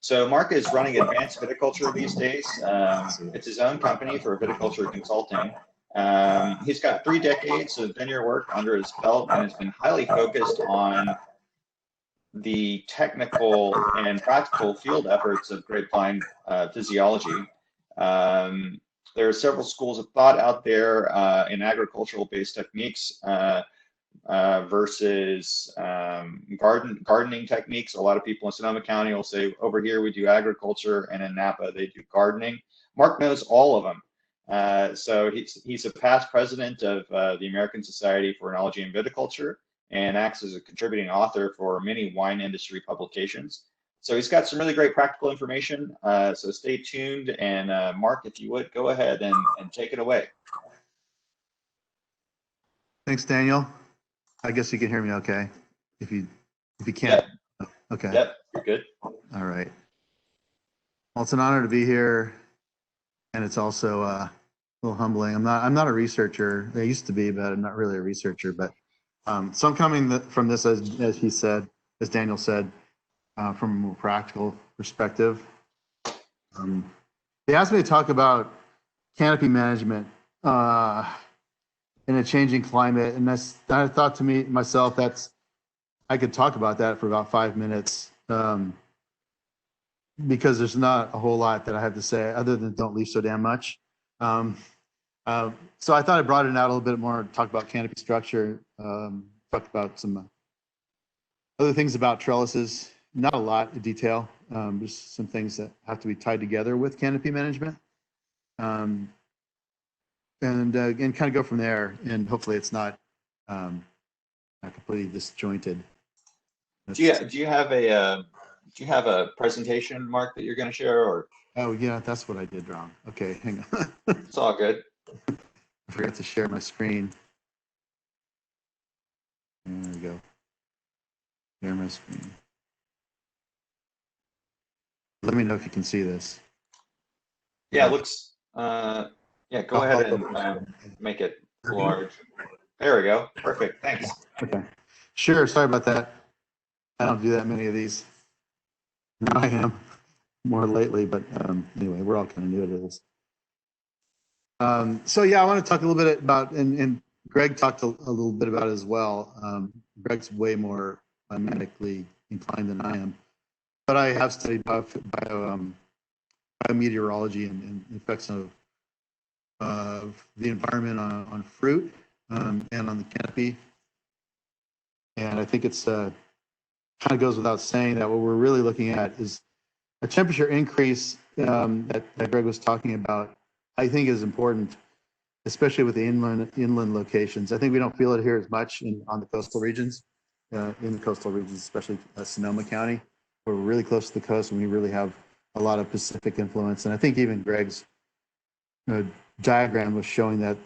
So Mark is running Advanced Viticulture these days. It's his own company for viticulture consulting. He's got 3 decades of vineyard work under his belt and has been highly focused on the technical and practical field efforts of grapevine physiology. There are several schools of thought out there in agricultural-based techniques versus gardening techniques. A lot of people in Sonoma County will say, over here we do agriculture, and in Napa they do gardening. Mark knows all of them. So he's a past president of the American Society for Enology and Viticulture, and acts as a contributing author for many wine industry publications. So he's got some really great practical information. So stay tuned, and Mark, if you would, go ahead and take it away. Thanks, Daniel. I guess you can hear me okay. If you can't. Yep. Okay. Yep, you're good. All right. Well, it's an honor to be here, and it's also a little humbling. I'm not a researcher. I used to be, but I'm not really a researcher. But so I'm coming from this, as he said, as Daniel said, from a more practical perspective. They asked me to talk about canopy management in a changing climate, and I thought to myself I could talk about that for about 5 minutes because there's not a whole lot that I have to say other than don't leave so damn much. So I thought I brought it out a little bit more, talk about canopy structure, talk about some other things about trellises, not a lot of detail, just some things that have to be tied together with canopy management. And kind of go from there, and hopefully it's not completely disjointed. Do you have a presentation, Mark, that you're going to share, or? Oh yeah, that's what I did wrong. Okay, hang on. It's all good. I forgot to share my screen. There we go. Share my screen. Let me know if you can see this. Yeah, it looks. Yeah, go ahead and make it large. There we go. Perfect. Thanks. Okay. Sure. Sorry about that. I don't do that many of these. Now I am more lately, but anyway, we're all kind of new to this. So yeah, I want to talk a little bit about, and Greg talked a little bit about it as well. Greg's way more medically inclined than I am, but I have studied biometeorology and effects of the environment on fruit and on the canopy. And I think it's kind of goes without saying that what we're really looking at is a temperature increase that Greg was talking about. I think is important, especially with the inland locations. I think we don't feel it here as much on the coastal regions, especially Sonoma County, where we're really close to the coast and we really have a lot of Pacific influence. And I think even Greg's diagram was showing that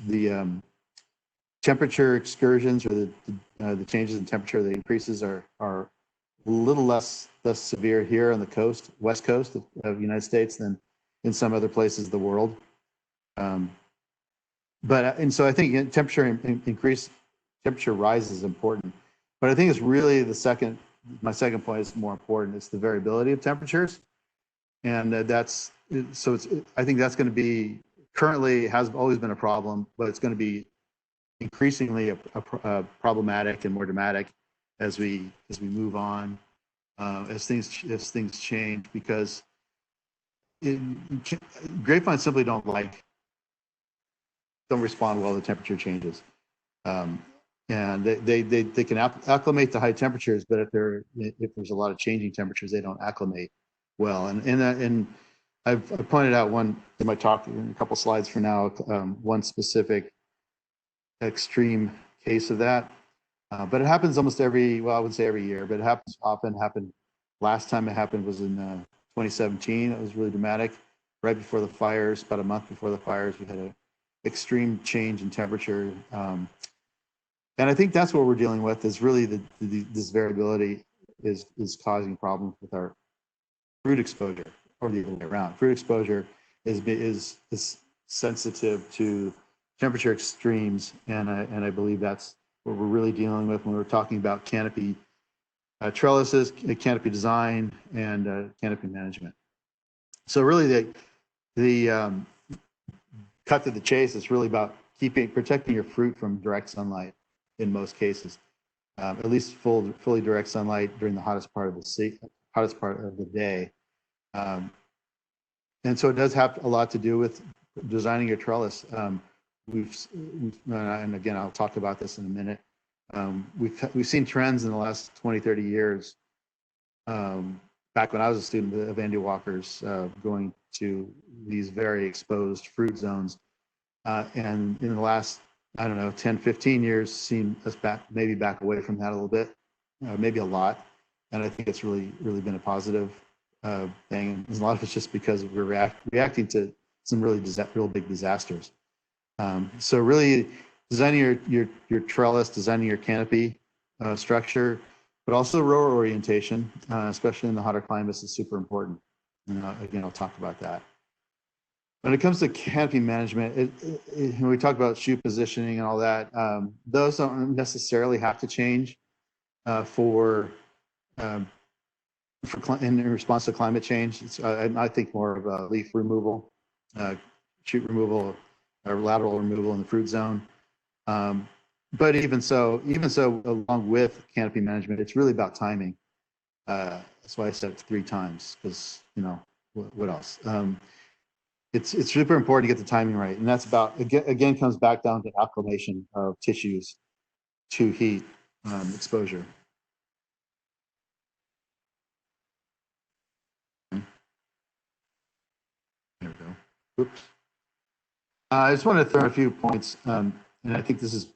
the temperature excursions or the changes in temperature, the increases are a little less severe here on the coast, west coast of the United States than in some other places of the world. And so I think temperature rise is important, but I think it's really my second point is more important. It's the variability of temperatures. And I think that's going to be, currently has always been a problem, but it's going to be increasingly a problematic and more dramatic as we move on, as things change, because grapevines simply don't respond well to temperature changes, and they can acclimate to high temperatures, but if there's a lot of changing temperatures, they don't acclimate well. And I've pointed out one in my talk, in a couple slides for now, one specific extreme case of that, but it happens almost I would say every year, but it happens often. Last time it happened was in 2017. It was really dramatic. Right before the fires, about a month before the fires, we had an extreme change in temperature, and I think that's what we're dealing with. Is really this variability is causing problems with our fruit exposure, or the other way around. Fruit exposure is sensitive to temperature extremes, and I believe that's what we're really dealing with when we're talking about canopy trellises, canopy design, and canopy management. So really, the cut to the chase is really about protecting your fruit from direct sunlight in most cases, at least fully direct sunlight during the hottest part of the day. And so it does have a lot to do with designing your trellis. And again, I'll talk about this in a minute. We've seen trends in the last 20, 30 years. Back when I was a student of Andy Walker's, going to these very exposed fruit zones. And in the last, I don't know, 10, 15 years, seen us maybe back away from that a little bit, maybe a lot. And I think it's really been a positive thing. And a lot of it's just because we're reacting to some real big disasters. So really designing your trellis, designing your canopy structure, but also rower orientation, especially in the hotter climates, is super important. And again, I'll talk about that. When it comes to canopy management, when we talk about shoe positioning and all that, those don't necessarily have to change in response to climate change. I think more of leaf removal, shoot removal, or lateral removal in the fruit zone. But even so, along with canopy management, it's really about timing. That's why I said it 3 times, because what else? It's super important to get the timing right, and that's about again comes back down to acclimation of tissues to heat exposure. There we go. Oops. I just wanted to throw in a few points, and I think this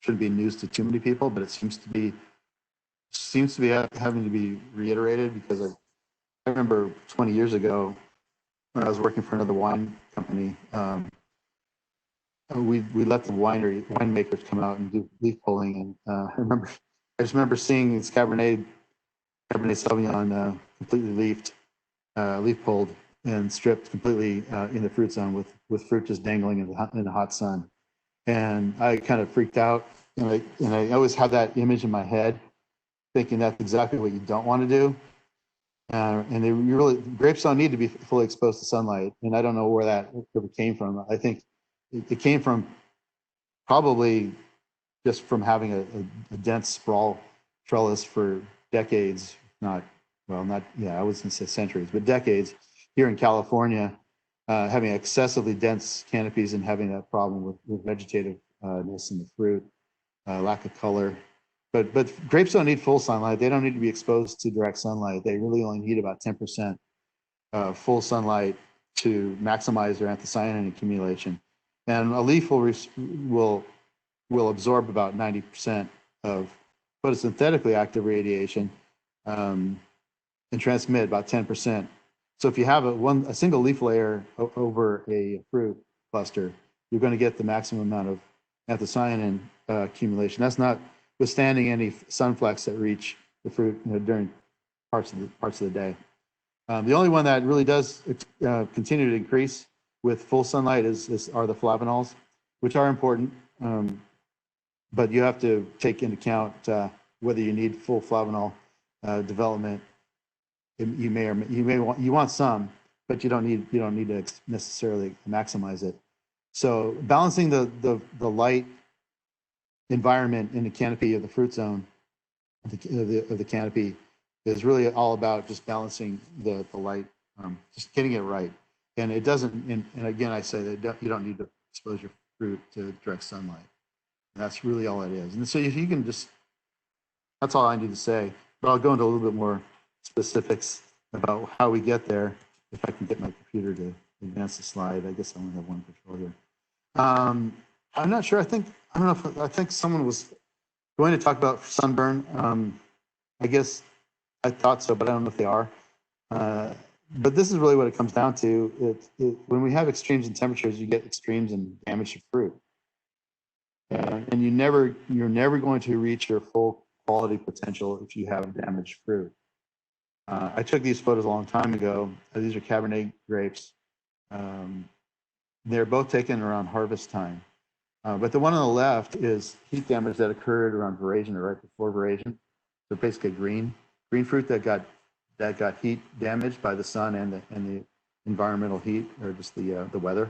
shouldn't be news to too many people, but it seems to be having to be reiterated, because I remember 20 years ago when I was working for another wine company, we let the winemakers come out and do leaf pulling, and I just remember seeing this Cabernet Sauvignon completely leaf pulled and stripped completely in the fruit zone with fruit just dangling in the hot sun, and I kind of freaked out, and I always have that image in my head, thinking that's exactly what you don't want to do. And grapes don't need to be fully exposed to sunlight, and I don't know where that came from. I think it came from probably just from having a dense sprawl trellis for decades, I was going to say centuries, but decades here in California, having excessively dense canopies and having that problem with vegetativeness in the fruit, lack of color. But grapes don't need full sunlight. They don't need to be exposed to direct sunlight. They really only need about 10% full sunlight to maximize their anthocyanin accumulation. And a leaf will absorb about 90% of photosynthetically active radiation and transmit about 10%. So if you have a single leaf layer over a fruit cluster, you're going to get the maximum amount of anthocyanin accumulation. That's not withstanding any sunflex that reach the fruit during parts of the day. The only one that really does continue to increase with full sunlight are the flavanols, which are important, but you have to take into account whether you need full flavanol development. You want some, but you don't need to necessarily maximize it. So balancing the light environment in the canopy of the fruit zone of the canopy is really all about just balancing the light, just getting it right. And it doesn't. And again, I say that you don't need to expose your fruit to direct sunlight. That's really all it is. And so if you can that's all I need to say. But I'll go into a little bit more specifics about how we get there. If I can get my computer to advance the slide. I guess I only have one control here. I'm not sure. I think someone was going to talk about sunburn. I guess I thought so, but I don't know if they are. But this is really what it comes down to. When we have extremes in temperatures, you get extremes in damage to fruit, and you're never going to reach your full quality potential if you have damaged fruit. I took these photos a long time ago. These are Cabernet grapes. They're both taken around harvest time. But the one on the left is heat damage that occurred around veraison or right before veraison. they're basically green fruit that got heat damaged by the sun and the environmental heat, or just the weather.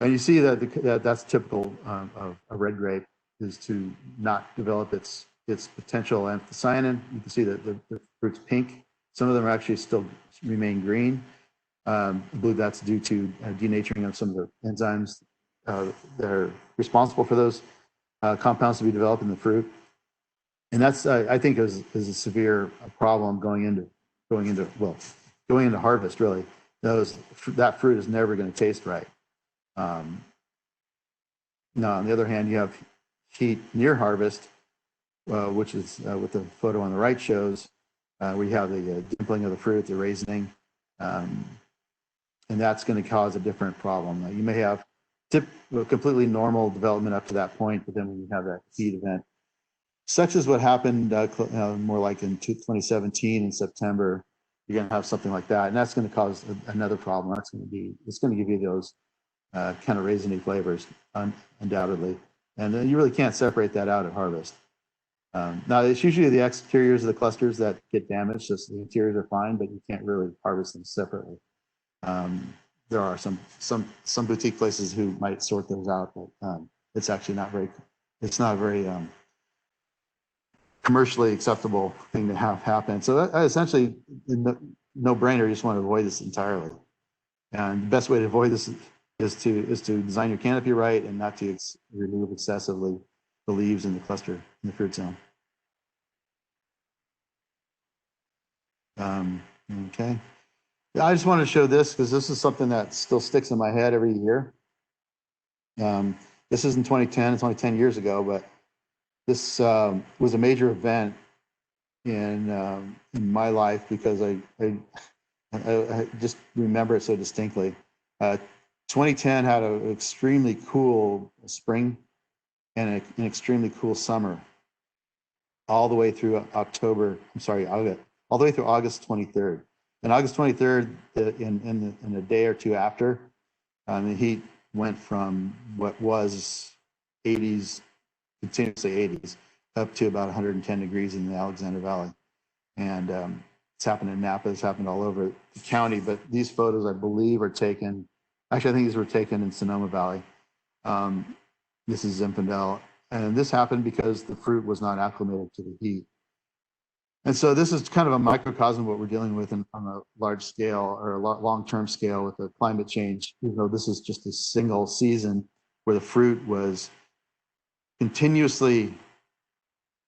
And you see that that's typical of a red grape, is to not develop its potential anthocyanin. You can see that the fruit's pink. Some of them are actually still remain green. I believe that's due to denaturing of some of the enzymes that are responsible for those compounds to be developed in the fruit. And that's, I think, is a severe problem going into harvest. Really, that fruit is never going to taste right. Now, on the other hand, you have heat near harvest, which is what the photo on the right shows. We have the dimpling of the fruit, the raisining, and that's going to cause a different problem. You may have completely normal development up to that point, but then when you have that heat event, such as what happened more like in 2017 in September, you're going to have something like that, and that's going to cause another problem. It's going to give you those kind of raisiny flavors, undoubtedly, and you really can't separate that out at harvest. Now, it's usually the exteriors of the clusters that get damaged. So the interiors are fine, but you can't really harvest them separately. There are some boutique places who might sort those out, but it's actually not very. It's not a very commercially acceptable thing to have happen. So that essentially, no-brainer. You just want to avoid this entirely. And the best way to avoid this is to design your canopy right and not to remove excessively the leaves in the cluster in the fruit zone. Okay. I just want to show this because this is something that still sticks in my head every year. This isn't 2010, it's only 10 years ago, but this was a major event in my life because I just remember it so distinctly. 2010 had an extremely cool spring and an extremely cool summer, all the way through August, all the way through August 23rd. And August 23rd, in a day or two after, the heat went from what was 80s, continuously 80s, up to about 110 degrees in the Alexander Valley. And it's happened in Napa, it's happened all over the county, but these photos, I believe, are taken, actually, I think these were taken in Sonoma Valley. This is Zinfandel. And this happened because the fruit was not acclimated to the heat. And so this is kind of a microcosm of what we're dealing with on a large scale or a long-term scale with the climate change, even though this is just a single season where the fruit was continuously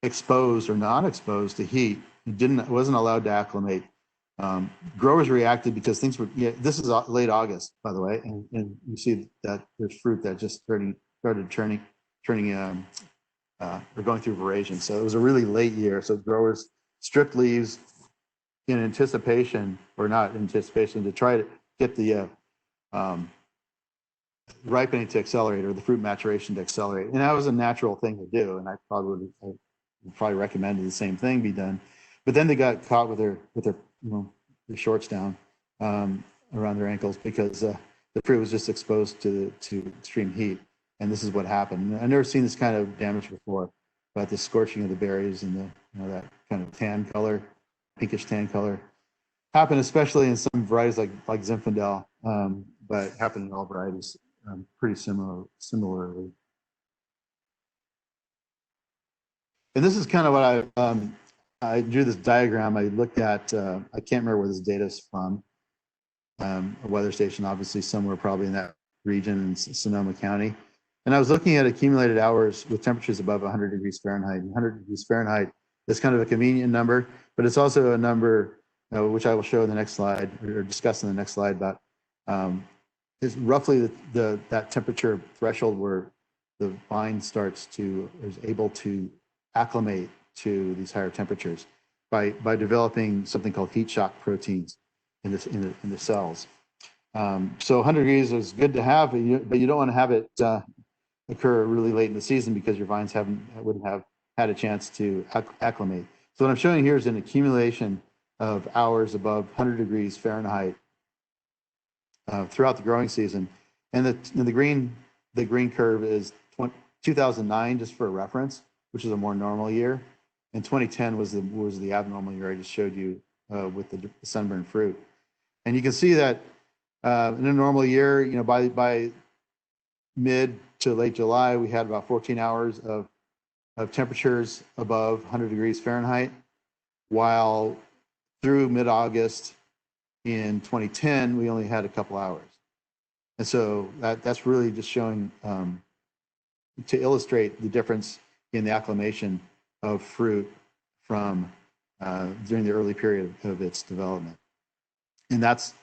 exposed or not exposed to heat. It wasn't allowed to acclimate. Growers reacted because things were, this is late August, by the way, and you see that there's fruit that just started turning or going through veraison. So it was a really late year. So growers stripped leaves in anticipation, or not anticipation, to try to get the ripening to accelerate, or the fruit maturation to accelerate. And that was a natural thing to do. And I would probably recommended the same thing be done. But then they got caught with their shorts down around their ankles because the fruit was just exposed to extreme heat. And this is what happened. I've never seen this kind of damage before, but the scorching of the berries and that kind of tan color, pinkish tan color, happened especially in some varieties like Zinfandel, but happened in all varieties pretty similarly. And this is kind of what I drew this diagram. I looked at, I can't remember where this data is from, a weather station, obviously somewhere probably in that region in Sonoma County. And I was looking at accumulated hours with temperatures above 100 degrees Fahrenheit. 100 degrees Fahrenheit is kind of a convenient number, but it's also a number which I will show in the next slide, or discuss in the next slide, about is roughly that temperature threshold where the vine is able to acclimate to these higher temperatures by developing something called heat shock proteins in the cells. So 100 degrees is good to have, but you don't want to have it occur really late in the season because your vines wouldn't have had a chance to acclimate. So what I'm showing here is an accumulation of hours above 100 degrees Fahrenheit throughout the growing season, and the green curve is 2009, just for a reference, which is a more normal year, And 2010 was the abnormal year I just showed you with the sunburned fruit. And you can see that in a normal year, by mid to late July, we had about 14 hours of temperatures above 100 degrees Fahrenheit, while through mid-August in 2010, we only had a couple hours. And so that's really just showing to illustrate the difference in the acclimation of fruit from during the early period of its development. And that's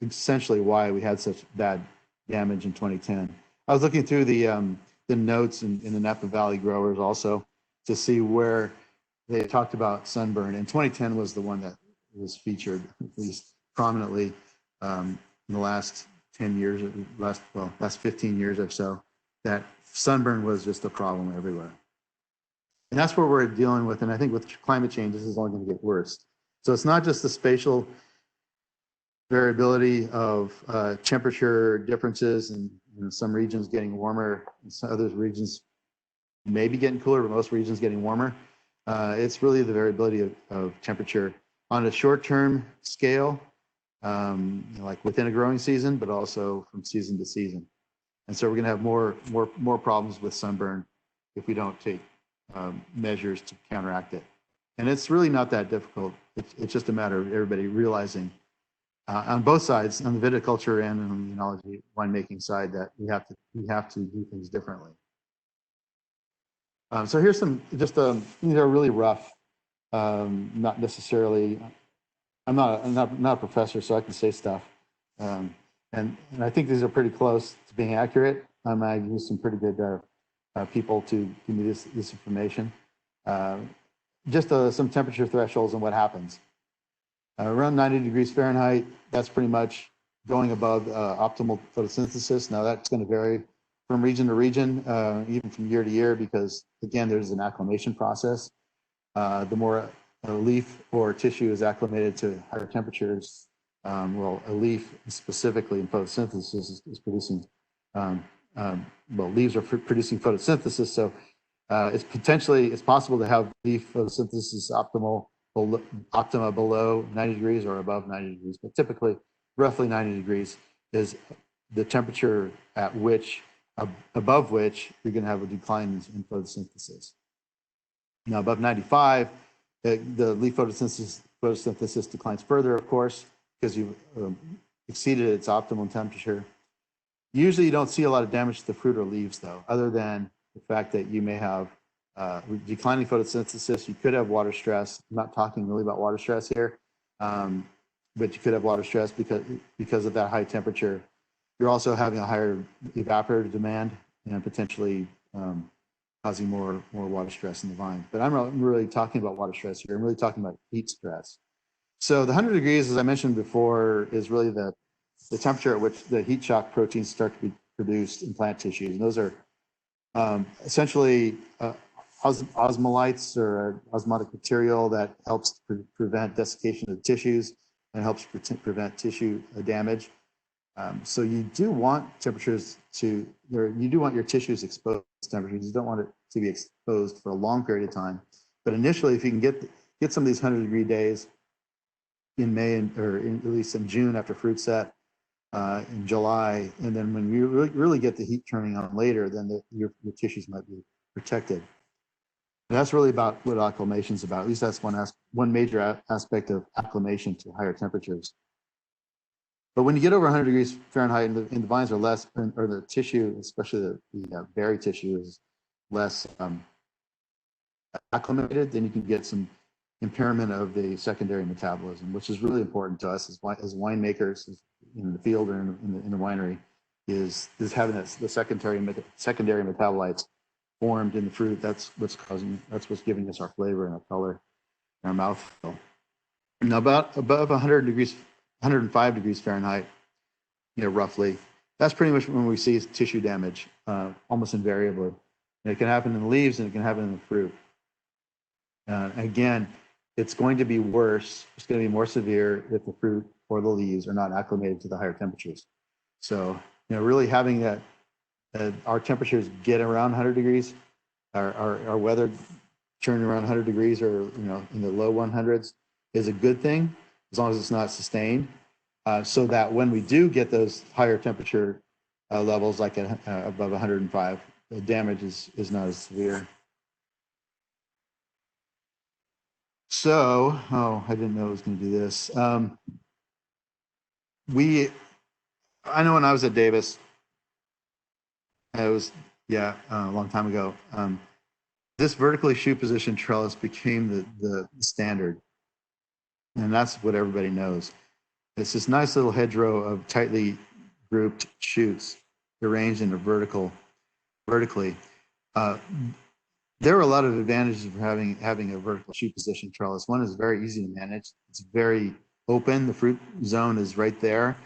essentially why we had such bad damage in 2010. I was looking through the notes in the Napa Valley growers also to see where they talked about sunburn. And 2010 was the one that was featured at least prominently in the last 10 years, last 15 years or so, that sunburn was just a problem everywhere. And that's what we're dealing with. And I think with climate change, this is only going to get worse. So it's not just the spatial variability of temperature differences, and some regions getting warmer, and some other regions maybe getting cooler, but most regions getting warmer. It's really the variability of temperature on a short-term scale, like within a growing season, but also from season to season. And so we're going to have more problems with sunburn if we don't take measures to counteract it. And it's really not that difficult. It's just a matter of everybody realizing on both sides, on the viticulture and on the enology winemaking side, that we have to do things differently. So here's some these are really rough, not necessarily. I'm not a professor, so I can say stuff, and I think these are pretty close to being accurate. I use some pretty good people to give me this information. Just some temperature thresholds and what happens. Around 90 degrees Fahrenheit, that's pretty much going above optimal photosynthesis. Now that's going to vary from region to region, even from year to year, because again, there's an acclimation process. The more a leaf or tissue is acclimated to higher temperatures, well, a leaf specifically in photosynthesis is producing, leaves are producing photosynthesis, so it's possible to have leaf photosynthesis optima below 90 degrees or above 90 degrees, but typically roughly 90 degrees is the temperature at which, above which you're going to have a decline in photosynthesis. Now above 95, the leaf photosynthesis declines further, of course, because you've exceeded its optimum temperature. Usually you don't see a lot of damage to the fruit or leaves, though, other than the fact that you may have declining photosynthesis. You could have water stress. I'm not talking really about water stress here, but you could have water stress because of that high temperature. You're also having a higher evaporator demand and potentially causing more water stress in the vine. But I'm really talking about water stress here. I'm really talking about heat stress. So the 100 degrees, as I mentioned before, is really the temperature at which the heat shock proteins start to be produced in plant tissues. And those are essentially osmolytes or osmotic material that helps prevent desiccation of the tissues and helps prevent tissue damage. So you do want you do want your tissues exposed to temperatures. You don't want it to be exposed for a long period of time. But initially, if you can get some of these 100-degree days in May or at least in June after fruit set, in July, and then when you really get the heat turning on later, then your tissues might be protected. And that's really about what acclimation is about. At least that's one major aspect of acclimation to higher temperatures. But when you get over 100 degrees Fahrenheit and the vines are less, or the tissue, especially the berry tissue, is less acclimated, then you can get some impairment of the secondary metabolism, which is really important to us as winemakers in the field or in the winery, is having the secondary metabolites formed in the fruit. That's what's giving us our flavor and our color and our mouthfeel. Now above 105 degrees Fahrenheit, roughly, that's pretty much when we see tissue damage, almost invariably. And it can happen in the leaves and it can happen in the fruit. Again, it's going to be worse. It's going to be more severe if the fruit or the leaves are not acclimated to the higher temperatures. So, really having our temperatures get around 100 degrees, our weather churning around 100 degrees or in the low 100s is a good thing, as long as it's not sustained, so that when we do get those higher temperature levels, like at above 105, the damage is not as severe. So, I didn't know I was going to do this. I know when I was at Davis, it was, a long time ago, this vertically shoe position trellis became the standard. And that's what everybody knows. It's this nice little hedgerow of tightly grouped shoots arranged in a vertically. There are a lot of advantages for having a vertical shoot position trellis. One is very easy to manage. It's very open. The fruit zone is right there.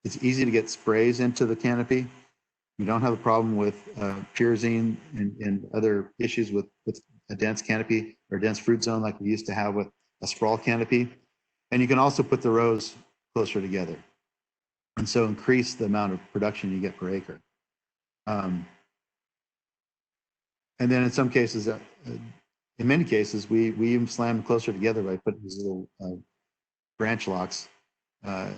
It's easy to get sprays into the canopy. You don't have a problem with pyrazine and other issues with a dense canopy or dense fruit zone like we used to have with a sprawl canopy. And you can also put the rows closer together, and so increase the amount of production you get per acre. And then in some cases, in many cases, we even slam them closer together by putting these little branch locks to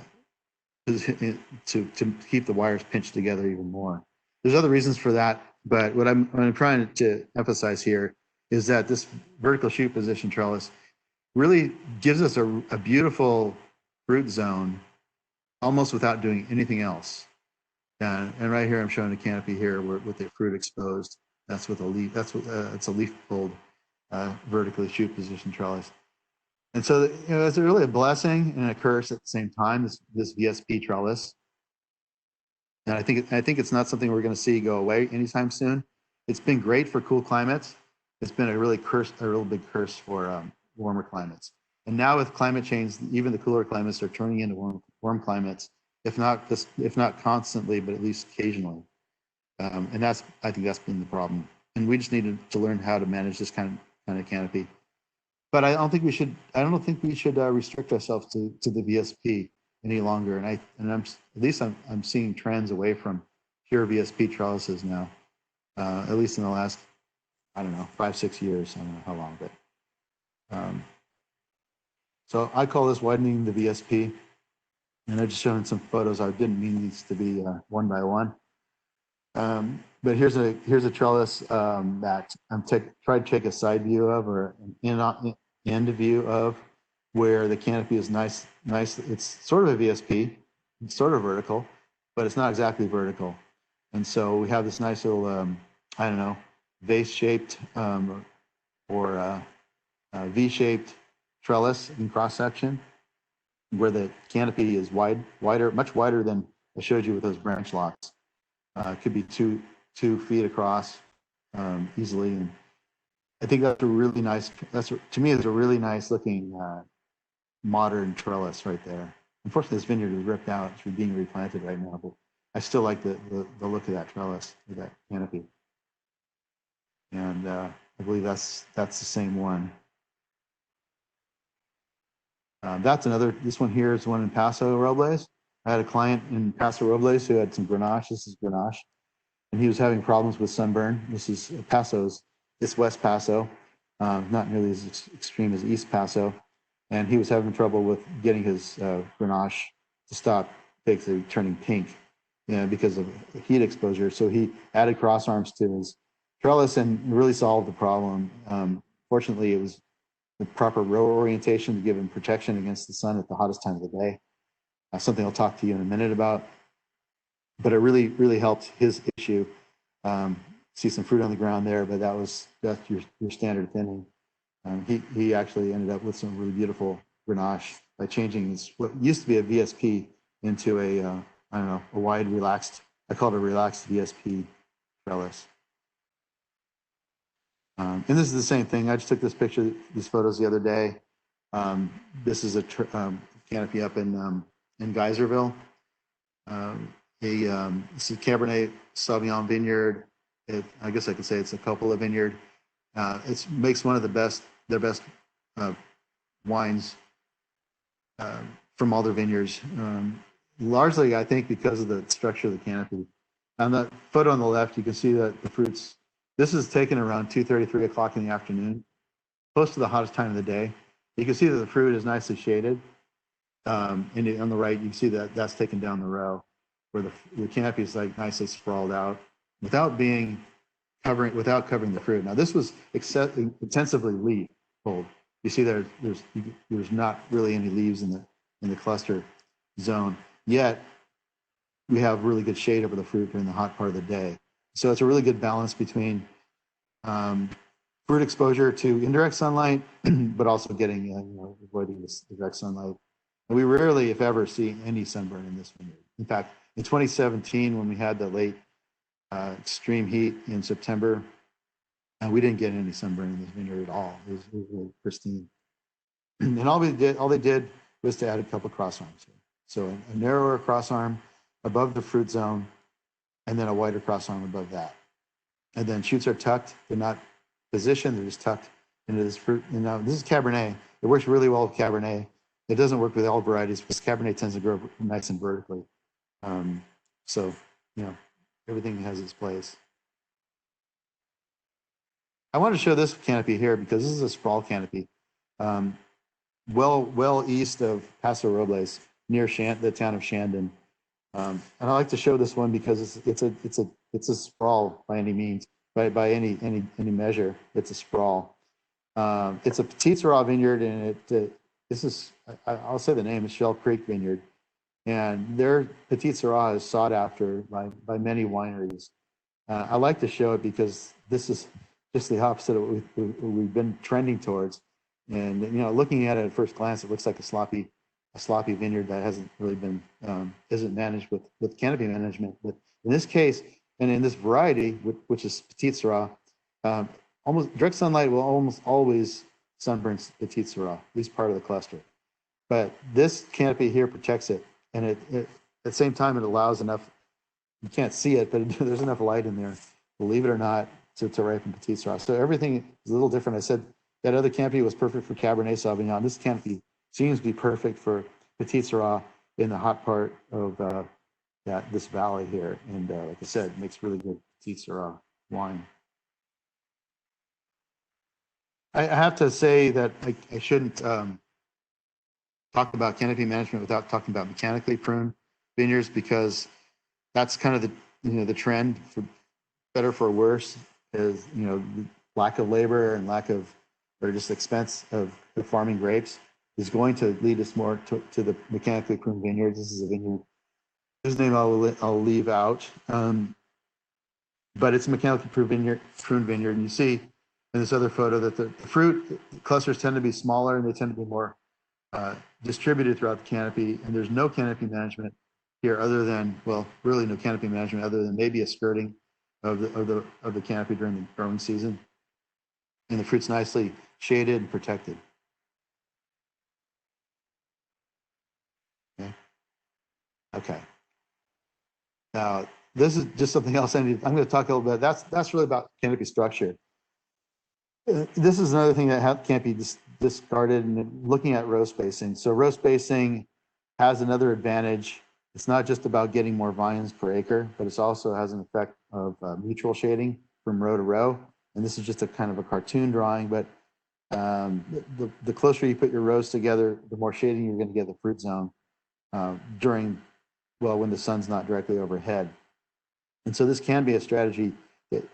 keep the wires pinched together even more. There's other reasons for that, but what I'm trying to emphasize here is that this vertical shoot position trellis really gives us a beautiful fruit zone almost without doing anything else. And right here, I'm showing a canopy here with the fruit exposed. That's with a leaf. It's a leaf pulled vertically shoot position trellis. And so, it's really a blessing and a curse at the same time. This VSP trellis, and I think it's not something we're going to see go away anytime soon. It's been great for cool climates. It's been a real big curse for warmer climates. And now with climate change, even the cooler climates are turning into warm climates, if not constantly, but at least occasionally. And I think that's been the problem. And we just need to learn how to manage this kind of canopy. But I don't think we should restrict ourselves to the VSP any longer. And I'm seeing trends away from pure VSP trellises now, at least in the last, 5-6 years. I don't know how long, but so I call this widening the VSP. And I've just shown some photos. I didn't mean these to be one by one. But here's a trellis that I'm tried to take a side view of, or an end view of, where the canopy is nice. It's sort of a VSP, it's sort of vertical, but it's not exactly vertical. And so we have this nice little, vase-shaped or V-shaped trellis in cross section, where the canopy is much wider than I showed you with those branch locks. It could be 2 feet across easily. And I think that's a really nice, to me, it's a really nice looking modern trellis right there. Unfortunately, this vineyard is ripped out. It's being replanted right now, but I still like the look of that trellis, or that canopy. And I believe that's the same one. This one here is one in Paso Robles. I had a client in Paso Robles who had some Grenache. This is Grenache. And he was having problems with sunburn. This is it's West Paso, not nearly as extreme as East Paso. And he was having trouble with getting his Grenache to stop basically turning pink, because of heat exposure. So he added cross arms to his trellis and really solved the problem. Fortunately, it was the proper row orientation to give him protection against the sun at the hottest time of the day. Something I'll talk to you in a minute about. But it really, really helped his issue. See some fruit on the ground there, but that's your standard thinning. He actually ended up with some really beautiful Grenache by changing what used to be a VSP into a wide relaxed, I call it a relaxed VSP trellis. And this is the same thing. I just took these photos the other day. This is a canopy up in Geyserville. It's a Cabernet Sauvignon vineyard. I guess I could say it's a Coppola vineyard. It makes one of their best wines from all their vineyards. Largely, I think, because of the structure of the canopy. On the photo on the left, you can see that the fruits. This is taken around 2:30, 3 o'clock in the afternoon. close to the hottest time of the day. You can see that the fruit is nicely shaded. And on the right, you can see that that's taken down the row where the canopy is like nicely sprawled out without covering the fruit. Now this was intensively leaf pulled. You see there's not really any leaves in the cluster zone, yet we have really good shade over the fruit during the hot part of the day. So it's a really good balance between fruit exposure to indirect sunlight, but also getting avoiding this direct sunlight. And we rarely, if ever, see any sunburn in this vineyard. In fact, in 2017, when we had the late extreme heat in September, we didn't get any sunburn in this vineyard at all. It was really pristine. And all they did was to add a couple cross arms here. So a narrower cross arm above the fruit zone, and then a wider cross arm above that. And then shoots are tucked. They're not positioned. They're just tucked into this fruit. And now this is Cabernet. It works really well with Cabernet. It doesn't work with all varieties because Cabernet tends to grow nice and vertically. So, everything has its place. I want to show this canopy here because this is a sprawl canopy. Well east of Paso Robles, near the town of Shandon. And I like to show this one because it's a sprawl by any means, by any measure. It's a sprawl. It's a Petite Sirah vineyard, and I'll say the name, it's Shell Creek Vineyard, and their Petite Sirah is sought after by many wineries. I like to show it because this is just the opposite of what we've been trending towards. And looking at it at first glance, it looks like a sloppy vineyard that hasn't really been isn't managed with canopy management. But in this case, and in this variety, which is Petite Sirah, almost direct sunlight will almost always sunburn Petite Sirah, at least part of the cluster. But this canopy here protects it, and it at the same time it allows enough. You can't see it, but there's enough light in there, believe it or not, to ripen Petite Sirah. So everything is a little different. I said that other canopy was perfect for Cabernet Sauvignon. This canopy seems to be perfect for Petite Sirah in the hot part of this valley here. And like I said, it makes really good Petite Sirah wine. I have to say that I shouldn't talk about canopy management without talking about mechanically pruned vineyards, because that's kind of the trend, for better for worse, is the lack of labor and or just expense of farming grapes is going to lead us more to the mechanically pruned vineyards. This is a vineyard, his name I'll leave out, but it's a mechanically pruned vineyard, and you see in this other photo that the fruit clusters tend to be smaller and they tend to be more distributed throughout the canopy, and there's no canopy management here other than, well, really no canopy management other than maybe a skirting of the canopy during the growing season, and the fruit's nicely shaded and protected. Okay. Now this is just something else I'm going to talk a little bit. That's really about canopy structure. This is another thing that can't be discarded, and looking at row spacing. So row spacing has another advantage. It's not just about getting more vines per acre, but it also has an effect of mutual shading from row to row. And this is just a kind of a cartoon drawing, but the closer you put your rows together, the more shading you're going to get the fruit zone when the sun's not directly overhead. And so this can be a strategy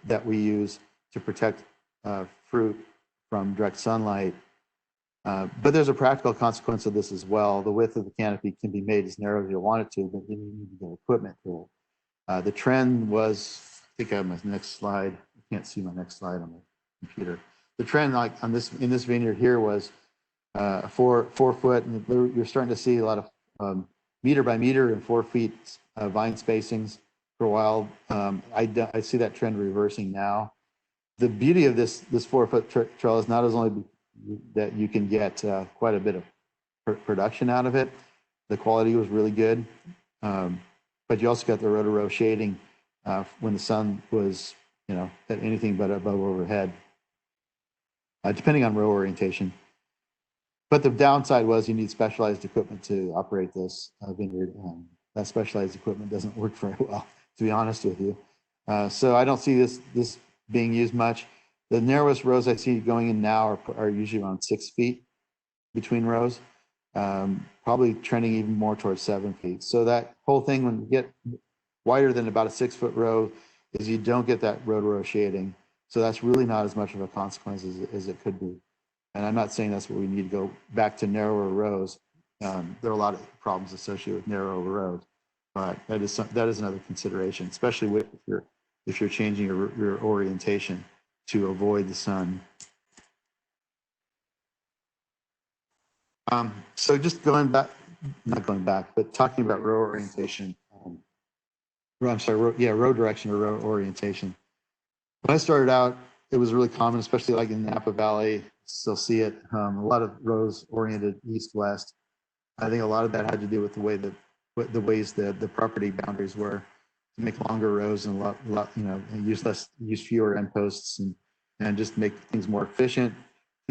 that we use to protect fruit from direct sunlight. But there's a practical consequence of this as well. The width of the canopy can be made as narrow as you want it to, but then you need to get equipment to it. The trend was, I think I have my next slide. I can't see my next slide on my computer. The trend, like in this vineyard here, was 4 foot, and you're starting to see a lot of meter by meter and 4 feet vine spacings for a while. I see that trend reversing now. The beauty of this 4 foot trellis not only that you can get quite a bit of production out of it. The quality was really good, but you also got the row to row shading when the sun was at anything but above overhead, depending on row orientation. But the downside was you need specialized equipment to operate this vineyard. That specialized equipment doesn't work very well, to be honest with you. So I don't see this being used much. The narrowest rows I see going in now are usually around 6 feet between rows, probably trending even more towards 7 feet. So that whole thing, when you get wider than about a 6-foot row, is you don't get that row to row shading. So that's really not as much of a consequence as it could be. And I'm not saying that's what we need to go back to narrower rows. There are a lot of problems associated with narrower rows, but that is another consideration, especially if you're changing your orientation to avoid the sun. So just going back, not going back, but talking about row orientation. I'm sorry, row direction or row orientation. When I started out, it was really common, especially like in Napa Valley, still see it. A lot of rows oriented east-west. I think a lot of that had to do with the ways the property boundaries were, to make longer rows and use fewer end posts and just make things more efficient.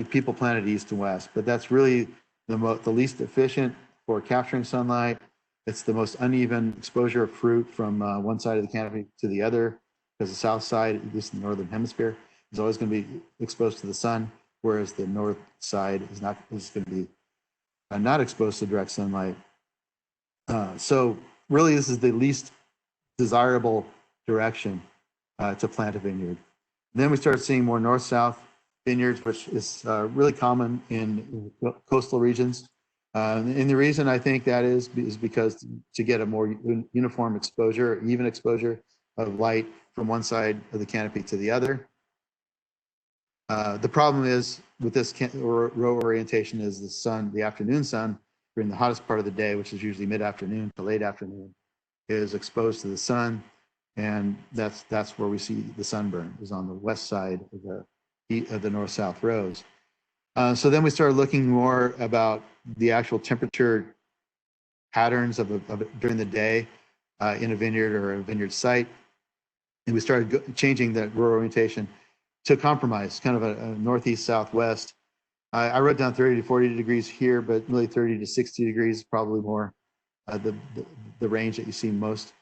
People planted east to west, but that's really the least efficient for capturing sunlight. It's the most uneven exposure of fruit from one side of the canopy to the other, because the south side, at least in the northern hemisphere, is always going to be exposed to the sun, whereas the north side is going to be not exposed to direct sunlight. So really, this is the least desirable direction to plant a vineyard. And then we started seeing more north-south vineyards, which is really common in coastal regions. And the reason I think that is because to get a more uniform exposure, even exposure of light from one side of the canopy to the other. The problem is with this row orientation is the afternoon sun during the hottest part of the day, which is usually mid-afternoon to late afternoon, is exposed to the sun. And that's where we see the sunburn, is on the west side of the north-south rows. So then we started looking more about the actual temperature patterns during the day in a vineyard or a vineyard site. And we started changing the row orientation to compromise, kind of a northeast southwest. I wrote down 30 to 40 degrees here, but really 30 to 60 degrees is probably more the range that you see most,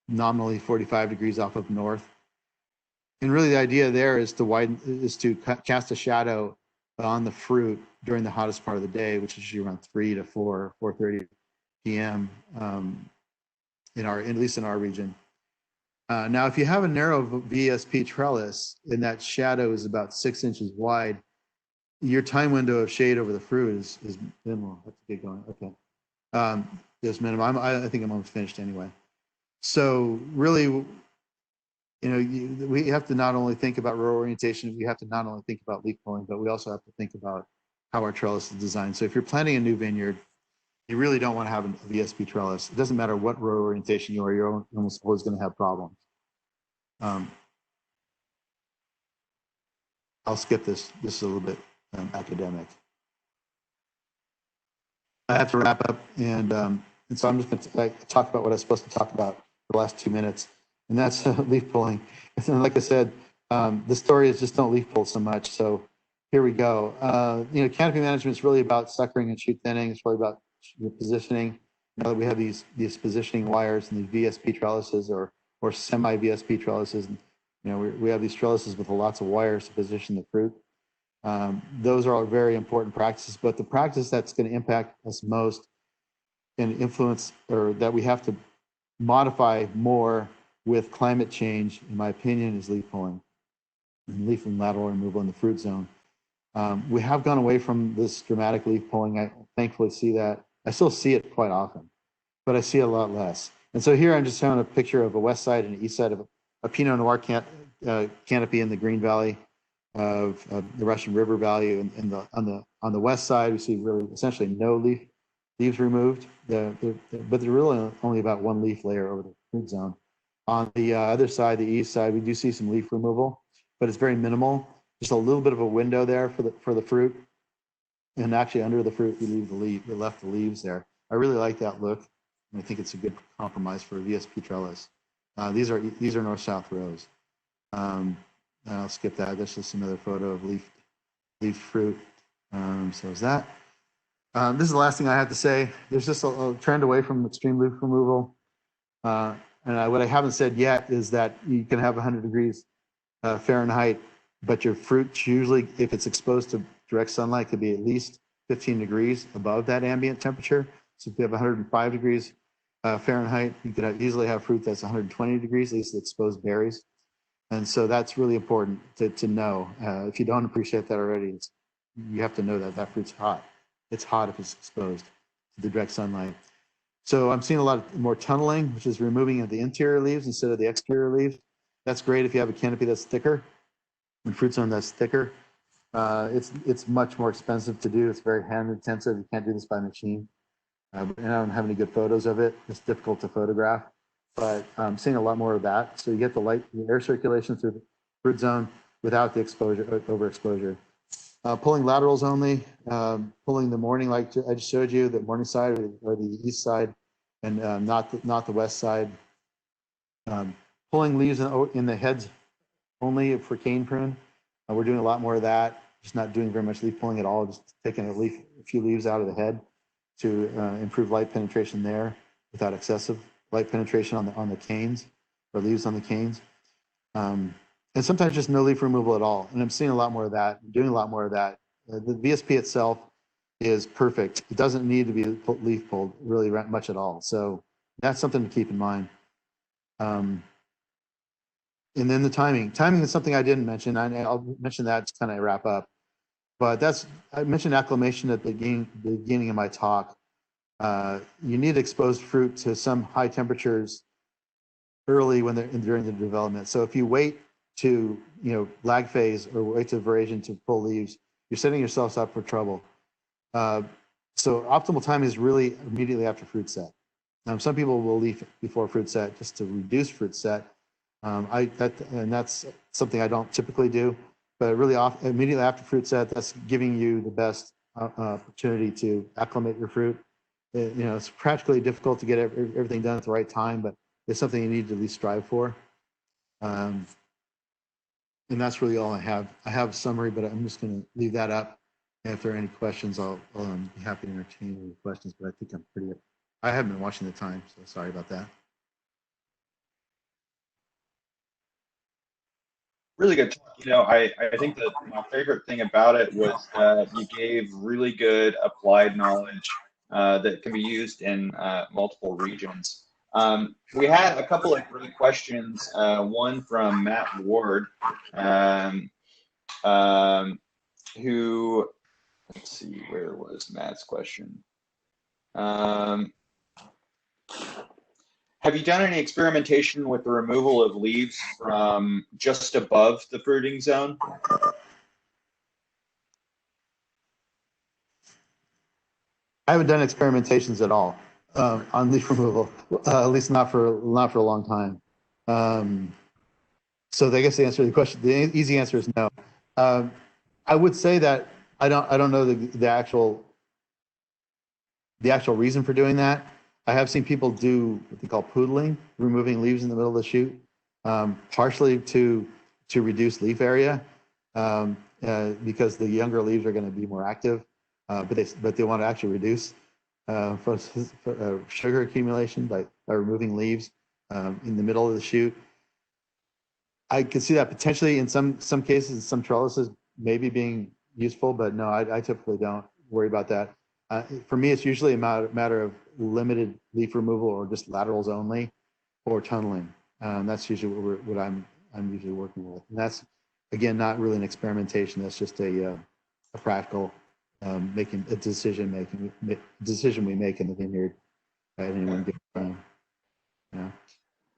nominally 45 degrees off of north. And really the idea there is to cast a shadow on the fruit during the hottest part of the day, which is usually around 3 to 4:30 p.m. At least in our region. Now, if you have a narrow VSP trellis and that shadow is about 6 inches wide, your time window of shade over the fruit is minimal. Let's get going. Okay, is minimal. I think I'm almost finished anyway. So really, we have to not only think about row orientation, we have to not only think about leaf pulling, but we also have to think about how our trellis is designed. So if you're planting a new vineyard, you really don't want to have a VSP trellis. It doesn't matter what row orientation you are, you're almost always going to have problems. I'll skip this. This is a little bit academic. I have to wrap up, and so I'm just going to talk about what I was supposed to talk about for the last 2 minutes, and that's leaf pulling. And like I said, the story is just don't leaf pull so much. So here we go. Canopy management is really about suckering and shoot thinning. It's really about your positioning. Now that we have these positioning wires and these VSP trellises or semi VSP trellises, we have these trellises with lots of wires to position the fruit. Those are all very important practices, but the practice that's going to impact us most and influence, or that we have to modify more with climate change, in my opinion, is leaf pulling and leaf and lateral removal in the fruit zone. We have gone away from this dramatic leaf pulling. I thankfully see that. I still see it quite often, but I see it a lot less. And so here I'm just showing a picture of a west side and east side of a Pinot Noir canopy in the Green Valley of the Russian River Valley. And on the west side, we see really essentially no leaves removed, but there's really only about one leaf layer over the fruit zone. On the other side, the east side, we do see some leaf removal, but it's very minimal. Just a little bit of a window there for the fruit, and actually under the fruit, we left the leaves there. I really like that look, and I think it's a good compromise for a VSP trellis. These are north-south rows. I'll skip that. This is another photo of leaf fruit. So is that. This is the last thing I have to say. There's just a trend away from extreme leaf removal. And what I haven't said yet is that you can have 100 degrees Fahrenheit but your fruit usually, if it's exposed to direct sunlight, could be at least 15 degrees above that ambient temperature. So if you have 105 degrees Fahrenheit, you could easily have fruit that's 120 degrees, at least exposed berries. And so that's really important to know. If you don't appreciate that already, you have to know that that fruit's hot. It's hot if it's exposed to the direct sunlight. So I'm seeing a lot more tunneling, which is removing of the interior leaves instead of the exterior leaves. That's great if you have a canopy that's thicker and fruit zone that's thicker. It's much more expensive to do. It's very hand intensive. You can't do this by machine. And I don't have any good photos of it. It's difficult to photograph, but I'm seeing a lot more of that. So you get the air circulation through the fruit zone without the overexposure. Pulling laterals only, pulling the morning, like I just showed you, the morning side or the east side, and not the west side. Pulling leaves in the heads only for cane prune. We're doing a lot more of that. Just not doing very much leaf pulling at all. Just taking a few leaves out of the head to improve light penetration there without excessive light penetration on the canes or leaves on the canes. And sometimes just no leaf removal at all. And I'm seeing a lot more of that, doing a lot more of that. The VSP itself is perfect. It doesn't need to be leaf pulled really much at all. So that's something to keep in mind. And then the timing. Timing is something I didn't mention. I'll mention that to kind of wrap up. But I mentioned acclimation at the beginning of my talk. You need exposed fruit to some high temperatures early during the development. So if you wait to lag phase or wait to veraison to pull leaves, you're setting yourselves up for trouble. So optimal time is really immediately after fruit set. Some people will leaf before fruit set just to reduce fruit set. And that's something I don't typically do. But really, immediately after fruit set, that's giving you the best opportunity to acclimate your fruit. It's practically difficult to get everything done at the right time, but it's something you need to at least strive for. And that's really all I have. I have a summary, but I'm just going to leave that up. And if there are any questions, I'll be happy to entertain any questions. But I think I haven't been watching the time, so sorry about that. Really good talk. I think that my favorite thing about it was that you gave really good applied knowledge that can be used in multiple regions. We had a couple of great questions. One from Matt Ward, who, let's see, where was Matt's question? Have you done any experimentation with the removal of leaves from just above the fruiting zone? I haven't done experimentations at all on leaf removal, at least not for a long time. So I guess the answer to the question, the easy answer is no. I would say that I don't know the actual reason for doing that. I have seen people do what they call poodling, removing leaves in the middle of the shoot, partially to reduce leaf area, because the younger leaves are going to be more active, but they want to actually reduce sugar accumulation by removing leaves in the middle of the shoot. I could see that potentially in some cases, some trellises maybe being useful, but no, I typically don't worry about that. For me, it's usually a matter of limited leaf removal or just laterals only, or tunneling. That's usually what I'm usually working with. And that's, again, not really an experimentation. That's just a practical making a decision we make in the vineyard at any one given